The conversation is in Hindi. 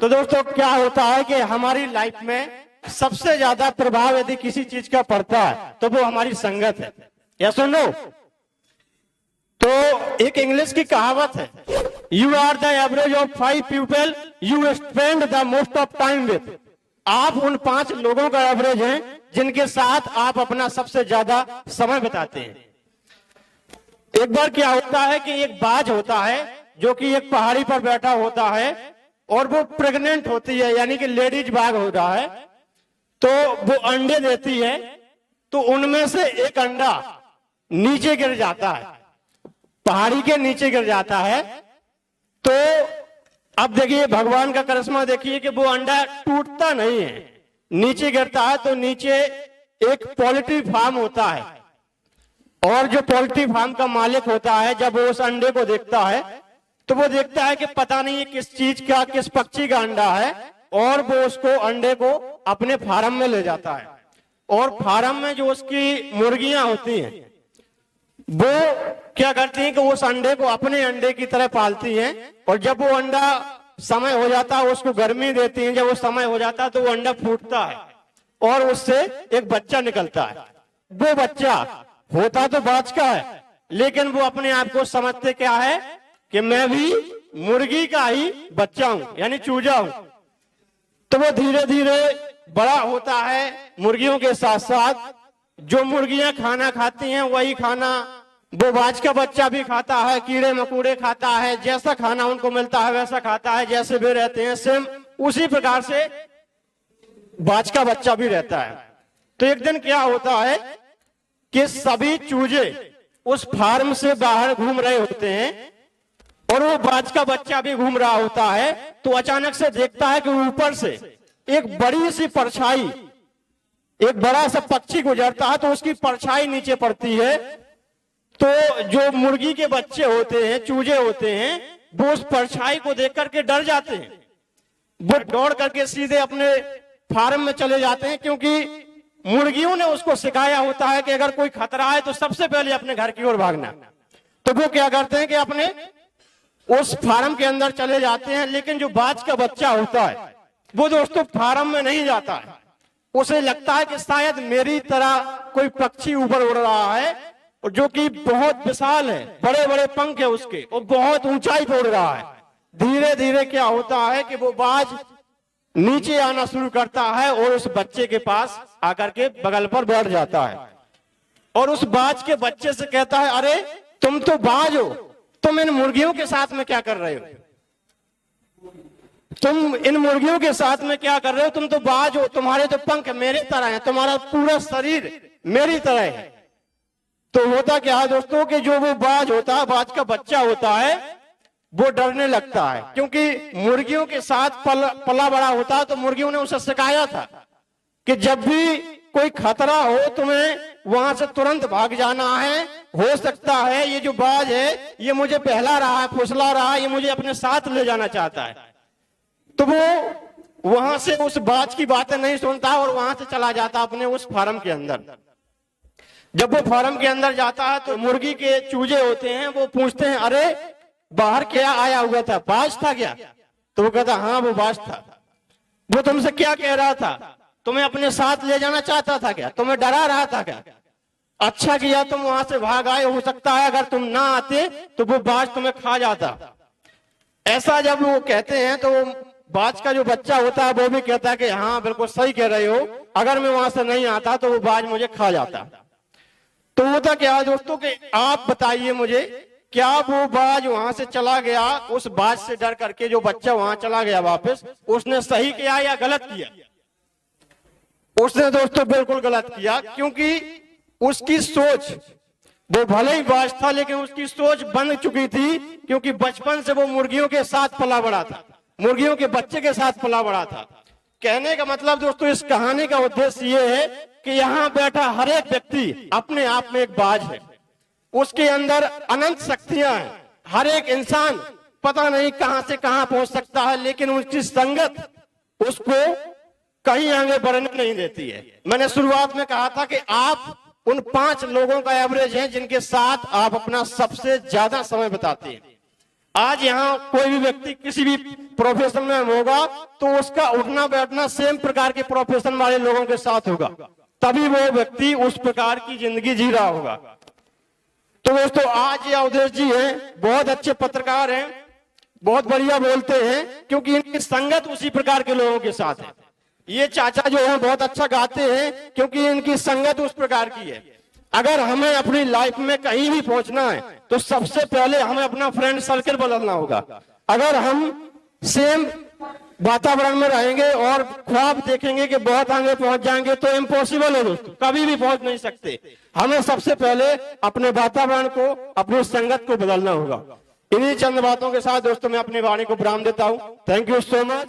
तो दोस्तों क्या होता है कि हमारी लाइफ में सबसे ज्यादा प्रभाव यदि किसी चीज का पड़ता है तो वो हमारी संगत है। या सुनो, तो एक इंग्लिश की कहावत है, you are the average of 5 people you spend the most of time with. आप उन 5 लोगों का एवरेज हैं जिनके साथ आप अपना सबसे ज्यादा समय बिताते हैं। एक बार क्या होता है कि एक बाज होता है जो कि एक पहाड़ी पर बैठा होता है और वो प्रेग्नेंट होती है, यानी कि लेडीज बाग हो रहा है, तो वो अंडे देती है। तो उनमें से एक अंडा नीचे गिर जाता है, पहाड़ी के नीचे गिर जाता है। तो अब देखिए भगवान का करिश्मा देखिए कि वो अंडा टूटता नहीं है, नीचे गिरता है। तो नीचे एक पोल्ट्री फार्म होता है और जो पोल्ट्री फार्म का मालिक होता है जब वो उस अंडे को देखता है तो वो देखता है कि पता नहीं है किस चीज का, किस पक्षी का अंडा है, और वो उसको अंडे को अपने फार्म में ले जाता है। और फार्म में जो उसकी मुर्गियां होती हैं वो क्या करती हैं कि उस अंडे को अपने अंडे की तरह पालती हैं, और जब वो अंडा समय हो जाता है उसको गर्मी देती हैं। जब वो समय हो जाता है तो वो अंडा फूटता है और उससे एक बच्चा निकलता है। वो बच्चा होता तो बाज का है, लेकिन वो अपने आप को समझते क्या है कि मैं भी मुर्गी का ही बच्चा हूं, यानी चूजा हूं। तो वो धीरे धीरे बड़ा होता है मुर्गियों के साथ साथ। जो मुर्गियां खाना खाती हैं वही खाना वो बाज का बच्चा भी खाता है, कीड़े मकोड़े खाता है, जैसा खाना उनको मिलता है वैसा खाता है, जैसे वे रहते हैं सेम उसी प्रकार से बाज का बच्चा भी रहता है। तो एक दिन क्या होता है कि सभी चूजे उस फार्म से बाहर घूम रहे होते हैं और वो बाज का बच्चा भी घूम रहा होता है। तो अचानक से देखता है कि ऊपर से एक बड़ी सी परछाई, एक बड़ा सा पक्षी गुजरता है, तो उसकी परछाई नीचे पड़ती है। तो जो मुर्गी के बच्चे होते हैं, चूजे होते हैं, वो उस परछाई को देख करके डर जाते हैं। वो दौड़ करके सीधे अपने फार्म में चले जाते हैं, क्योंकि मुर्गियों ने उसको सिखाया होता है कि अगर कोई खतरा है तो सबसे पहले अपने घर की ओर भागना। तो वो क्या करते हैं कि अपने उस फार्म के अंदर चले जाते हैं। लेकिन जो बाज का बच्चा होता है वो दोस्तों फार्म में नहीं जाता है। उसे लगता है कि शायद मेरी तरह कोई पक्षी ऊपर उड़ रहा है, और जो कि बहुत विशाल है, बड़े बड़े पंख है उसके, और बहुत ऊंचाई पर उड़ रहा है। धीरे धीरे क्या होता है कि वो बाज नीचे आना शुरू करता है और उस बच्चे के पास आकर के बगल पर बैठ जाता है और उस बाज के बच्चे से कहता है, अरे तुम तो बाज हो, तुम इन मुर्गियों के साथ में क्या कर रहे हो? तुम इन मुर्गियों के साथ में क्या कर रहे हो? तुम तो बाज हो, तुम्हारे तो पंख मेरी तरह हैं, तुम्हारा पूरा शरीर मेरी तरह है। तो होता क्या है दोस्तों कि जो वो बाज होता है, बाज का बच्चा होता है, वो डरने लगता है, क्योंकि मुर्गियों के साथ पला बड़ा होता है। तो मुर्गियों ने उसे सिखाया था कि जब भी कोई खतरा हो तुम्हें वहां से तुरंत भाग जाना है। हो सकता है ये जो बाज है ये मुझे बहला रहा है, फुसला रहा है, ये मुझे अपने साथ ले जाना चाहता है। तो वो वहां से उस बाज की बातें नहीं सुनता और वहां से चला जाता अपने उस फार्म के अंदर। जब वो फार्म के अंदर जाता है तो मुर्गी के चूजे होते हैं, वो पूछते हैं, अरे बाहर क्या आया हुआ था, बाज था क्या? तो वो कहता, हाँ वो बाज था। वो तुमसे क्या कह रहा था? तुम्हें अपने साथ ले जाना चाहता था क्या? तुम्हें डरा रहा था क्या? अच्छा किया तुम वहां से भाग आए, हो सकता है अगर तुम ना आते तो वो बाज तुम्हें खा जाता। ऐसा जब वो कहते हैं तो बाज का जो बच्चा होता है वो भी कहता है कि हाँ बिल्कुल सही कह रहे हो, अगर मैं वहां से नहीं आता तो वो बाज मुझे खा जाता। तो होता क्या है दोस्तों कि आप बताइए मुझे, क्या वो बाज वहां से चला गया, उस बाज से डर करके जो बच्चा वहां चला गया वापस, उसने सही किया या गलत किया? उसने दोस्तों बिल्कुल गलत किया, क्योंकि उसकी सोच, वो भले ही बाज था लेकिन उसकी सोच बन चुकी थी, क्योंकि बचपन से वो मुर्गियों के साथ पला बड़ा था, मुर्गियों के बच्चे के साथ पला बड़ा था। कहने का मतलब दोस्तों इस कहानी का उद्देश्य ये है कि यहाँ बैठा हर एक व्यक्ति अपने आप में एक बाज है, उसके अंदर अनंत शक्तियां हैं। हर एक इंसान पता नहीं कहां से कहां पहुंच सकता है, लेकिन उसकी संगत उसको कहीं आगे बढ़ने नहीं देती है। मैंने शुरुआत में कहा था कि आप उन 5 लोगों का एवरेज है जिनके साथ आप अपना सबसे ज्यादा समय बिताते हैं। आज यहाँ कोई भी व्यक्ति किसी भी प्रोफेशन में होगा तो उसका उठना बैठना सेम प्रकार के प्रोफेशन वाले लोगों के साथ होगा, तभी वो व्यक्ति उस प्रकार की जिंदगी जी रहा होगा। तो दोस्तों आज ये अवधेश जी हैं, बहुत अच्छे पत्रकार हैं, बहुत बढ़िया बोलते हैं, क्योंकि इनकी संगत उसी प्रकार के लोगों के साथ है। ये चाचा जो है बहुत अच्छा गाते हैं, क्योंकि इनकी संगत उस प्रकार की है। अगर हमें अपनी लाइफ में कहीं भी पहुंचना है तो सबसे पहले हमें अपना फ्रेंड सर्कल बदलना होगा। अगर हम सेम वातावरण में रहेंगे और ख्वाब देखेंगे कि बहुत आगे पहुंच जाएंगे तो इम्पॉसिबल है दोस्तों, कभी भी पहुंच नहीं सकते। हमें सबसे पहले अपने वातावरण को, अपनी संगत को बदलना होगा। इन्हीं चंद बातों के साथ दोस्तों मैं अपनी वाणी को विराम देता हूं। Thank you so much.